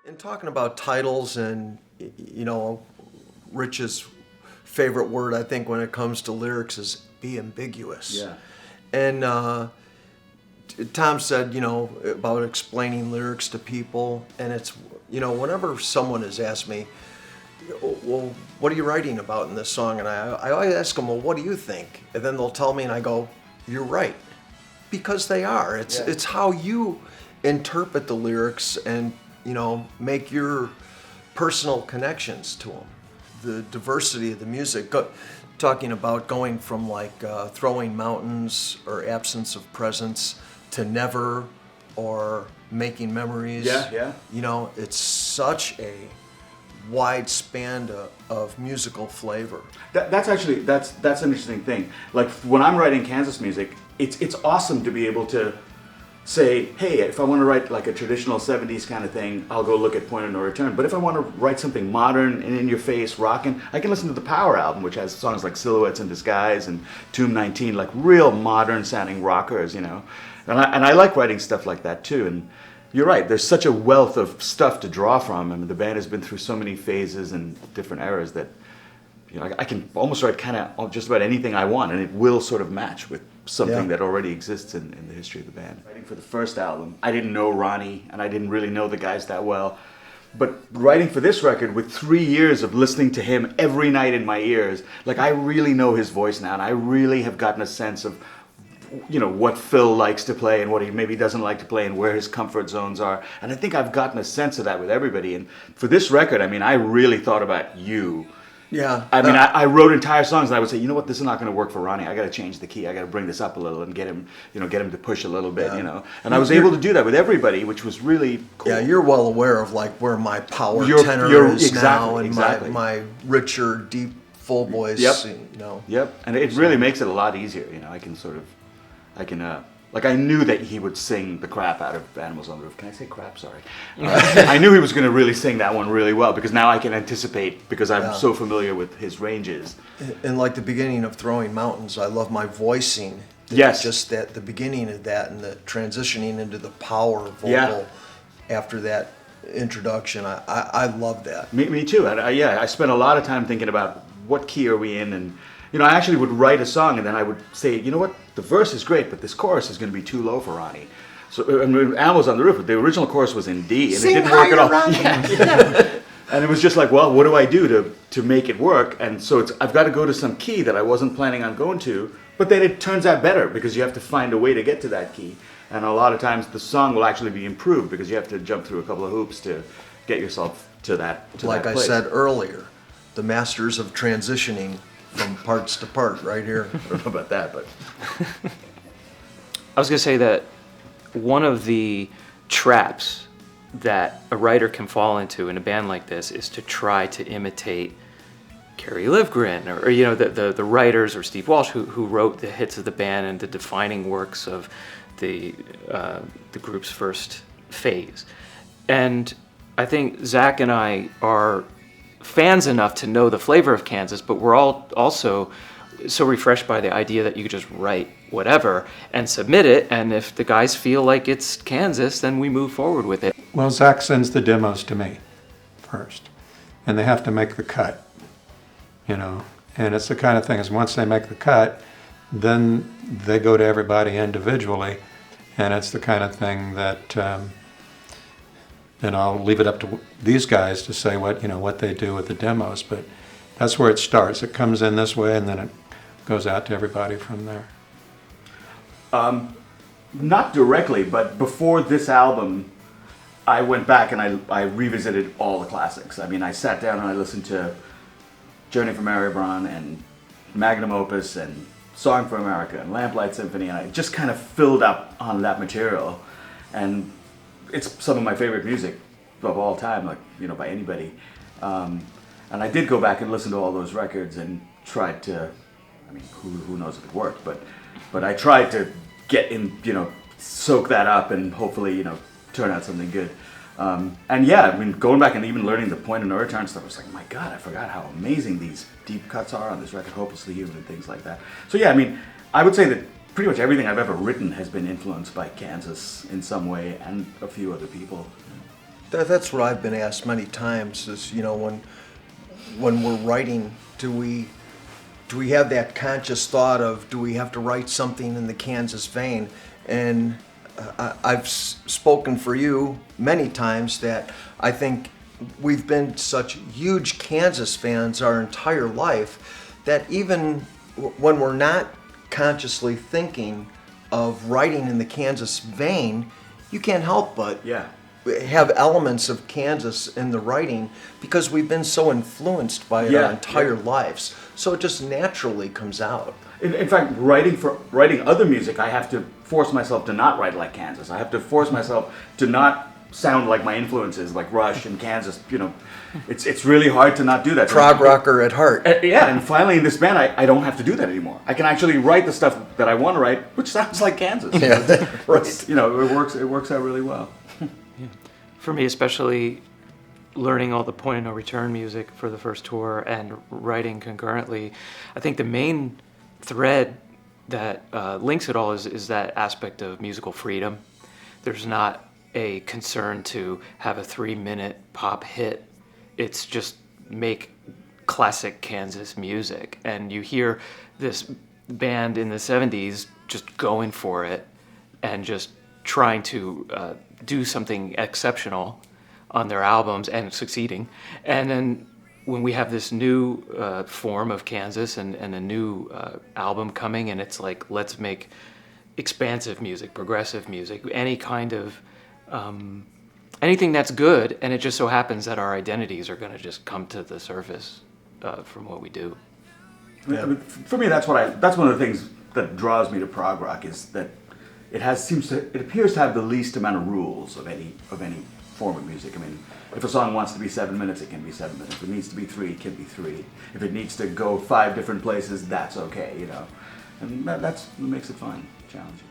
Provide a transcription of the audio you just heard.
And talking about titles and, Rich's favorite word, I think, when it comes to lyrics is be ambiguous. Yeah. And Tom said, about explaining lyrics to people. And it's, whenever someone has asked me, well, what are you writing about in this song? And I always ask them, well, what do you think? And then they'll tell me, and I go, you're right. Because they are. It's how you interpret the lyrics and, make your personal connections to them. The diversity of the music. Talking about going from throwing mountains or absence of presence to never or making memories. Yeah. It's such a wide span of musical flavor. That's an interesting thing. Like when I'm writing Kansas music, it's awesome to be able to say, hey, if I want to write like a traditional 70s kind of thing, I'll go look at Point of No Return. But if I want to write something modern and in your face, rockin', I can listen to the Power album, which has songs like Silhouettes in Disguise and Tomb 19, like real modern sounding rockers, And I like writing stuff like that too. And you're right, there's such a wealth of stuff to draw from. I mean, the band has been through so many phases and different eras that I can almost write kind of just about anything I want, and it will sort of match with something that already exists in the history of the band. Writing for the first album, I didn't know Ronnie, and I didn't really know the guys that well. But writing for this record, with 3 years of listening to him every night in my ears, I really know his voice now, and I really have gotten a sense of what Phil likes to play and what he maybe doesn't like to play and where his comfort zones are. And I think I've gotten a sense of that with everybody. And for this record, I really thought about you. Yeah. I wrote entire songs and I would say, this is not going to work for Ronnie. I got to change the key. I got to bring this up a little and get him to push a little bit, And I was able to do that with everybody, which was really cool. Yeah, you're well aware of where my power tenor is now and my richer, deep, full voice. Yep. And it really makes it a lot easier. I knew that he would sing the crap out of Animals on the Roof. Can I say crap? Sorry. I knew he was going to really sing that one really well because now I can anticipate because I'm so familiar with his ranges. And like the beginning of Throwing Mountains, I love my voicing. Yes. Just the beginning of that and the transitioning into the power vocal after that introduction. I love that. Me too. I spent a lot of time thinking about what key are we in and I actually would write a song and then I would say, the verse is great, but this chorus is going to be too low for Ronnie. So Animals on the Roof, the original chorus was in D, and it didn't work at all. Yeah. And it was just like, well, what do I do to make it work? And so I've got to go to some key that I wasn't planning on going to, but then it turns out better because you have to find a way to get to that key. And a lot of times the song will actually be improved because you have to jump through a couple of hoops to get yourself to that Like I said earlier, the masters of transitioning from parts to part right here. I don't know about that, but I was going to say that one of the traps that a writer can fall into in a band like this is to try to imitate Kerry Livgren or the writers or Steve Walsh who wrote the hits of the band and the defining works of the group's first phase. And I think Zach and I are fans enough to know the flavor of Kansas, but we're all also so refreshed by the idea that you could just write whatever and submit it, and if the guys feel like it's Kansas, then we move forward with it. Well, Zach sends the demos to me first, and they have to make the cut, and it's the kind of thing is once they make the cut, then they go to everybody individually, and it's the kind of thing that and I'll leave it up to these guys to say what they do with the demos, but that's where it starts. It comes in this way, and then it goes out to everybody from there. Not directly, but before this album, I went back and I revisited all the classics. I sat down and I listened to Journey from Erebron and Magnum Opus and Song for America and Lamplight Symphony, and I just kind of filled up on that material. And it's some of my favorite music of all time, by anybody. And I did go back and listen to all those records and tried to, who knows if it worked, but I tried to get in, soak that up and hopefully, turn out something good. Going back and even learning the Point of No Return stuff, I was like, my God, I forgot how amazing these deep cuts are on this record, Hopelessly Human and things like that. So I would say that pretty much everything I've ever written has been influenced by Kansas in some way and a few other people. That's what I've been asked many times is, you know, when we're writing, do we have that conscious thought of, do we have to write something in the Kansas vein? And I've spoken for you many times that I think we've been such huge Kansas fans our entire life that even when we're not consciously thinking of writing in the Kansas vein, you can't help but Yeah. have elements of Kansas in the writing because we've been so influenced by it Yeah, our entire yeah. lives. So it just naturally comes out. In fact, writing other music, I have to force myself to not write like Kansas. I have to force myself to not sound like my influences, like Rush and Kansas. You know, it's really hard to not do that. Prog rocker at heart. Yeah, and finally in this band, I don't have to do that anymore. I can actually write the stuff that I want to write, which sounds like Kansas. Yeah, right. It's, you know, it works out really well. For me, especially learning all the Point of No Return music for the first tour and writing concurrently, I think the main thread that links it all is that aspect of musical freedom. There's not a concern to have a 3-minute pop hit. It's just make classic Kansas music. And you hear this band in the 70s just going for it and just trying to do something exceptional on their albums and succeeding. And then when we have this new form of Kansas and a new album coming, and it's like, let's make expansive music, progressive music, any kind of anything that's good, and it just so happens that our identities are going to just come to the surface from what we do. I mean, for me, that's one of the things that draws me to prog rock is that it appears to have the least amount of rules of any form of music. I mean, if a song wants to be 7 minutes, it can be 7 minutes. If it needs to be 3, it can be 3. If it needs to go 5 different places, that's okay, you know. And that's what makes it fun, challenging.